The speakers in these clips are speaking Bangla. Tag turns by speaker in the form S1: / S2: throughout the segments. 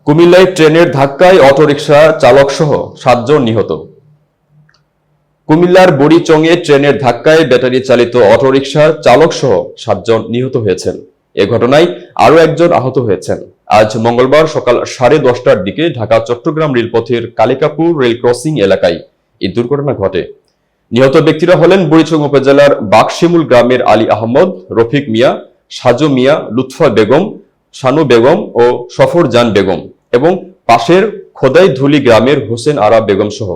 S1: কুমিল্লায় ট্রেনের ধাক্কায় অটোরিকশা চালকসহ 7 জন নিহত। কুমিল্লার বুড়িচংয়ে ট্রেনের ধাক্কায় ব্যাটারি চালিত অটোরিকশার চালকসহ 7 জন নিহত হয়েছেন। এ ঘটনায় আরও একজন আহত হয়েছেন। আজ মঙ্গলবার সকাল 10:30টার দিকে ঢাকা-চট্টগ্রাম রেলপথের কালিকাপুর রেল ক্রসিং এলাকায় এই দুর্ঘটনা ঘটে। নিহত ব্যক্তিরা হলেন বুড়িচং উপজেলার বাকশিমুল গ্রামের আলী আহমদ, রফিক মিয়া, সাজু মিয়া, লুৎফা বেগম, শানু বেগম ও সফরজান বেগম এবং পাশের খোদাইধুলি গ্রামের হোসেন আরা বেগম সহ।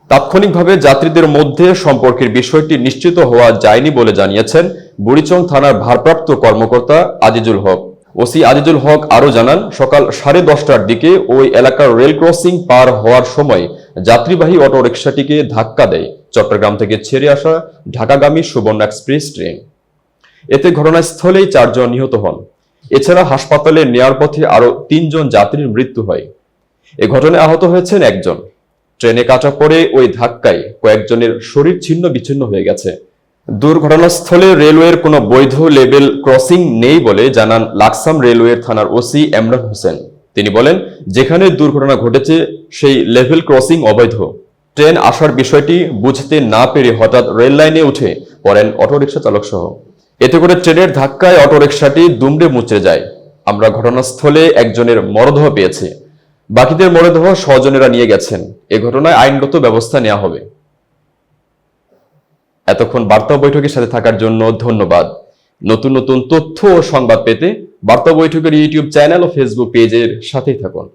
S1: তাৎক্ষণিকভাবে যাত্রীদের মধ্যে সম্পর্কের বিষয়টি নিশ্চিত হওয়া যায়নি বলে জানিয়েছেন বুড়িচং থানার ভারপ্রাপ্ত কর্মকর্তা আজিজুল হক। ওসি আজিজুল হক আরও জানান, সকাল 10:30টার দিকে ওই এলাকার রেল ক্রসিং পার হওয়ার সময় যাত্রীবাহী অটোরিকশাটিকে ধাক্কা দেয় চট্টগ্রাম থেকে ছেড়ে আসা ঢাকাগামী সুবর্ণ এক্সপ্রেস ট্রেন। এতে ঘটনাস্থলেই 4 জন নিহত হন। এছাড়া হাসপাতালে নেয়ার পথে আরও 3 জন যাত্রীর মৃত্যু হয়। এ ঘটনায় আহত হয়েছেন একজন। ট্রেনে কাটা পড়ে ওই ধাক্কায় কয়েকজনের শরীর ছিন্ন বিচ্ছিন্ন হয়ে গেছে। দুর্ঘটনাস্থলে রেলওয়ের কোনো বৈধ লেভেল ক্রসিং নেই বলে জানান লাকসাম রেলওয়ের থানার ওসি এমরান হোসেন। তিনি বলেন, যেখানে দুর্ঘটনা ঘটেছে সেই লেভেল ক্রসিং অবৈধ। ট্রেন আসার বিষয়টি বুঝতে না পেরে হঠাৎ রেল লাইনে উঠে পড়েন অটোরিকশা চালক সহ। এতে করে ট্রেনের ধাক্কায় অটোরিকশাটি দুমড়ে মুচড়ে যায়। আমরা ঘটনাস্থলে একজনের মরদেহ পেয়েছি, বাকিদের মরদেহ স্বজনেরা নিয়ে গেছেন। এ ঘটনায় আইনগত ব্যবস্থা নেওয়া হবে। এতক্ষণ বার্তা বৈঠকের সাথে থাকার জন্য ধন্যবাদ। নতুন নতুন তথ্য ও সংবাদ পেতে বার্তা বৈঠকের ইউটিউব চ্যানেল ও ফেসবুক পেজের সাথেই থাকুন।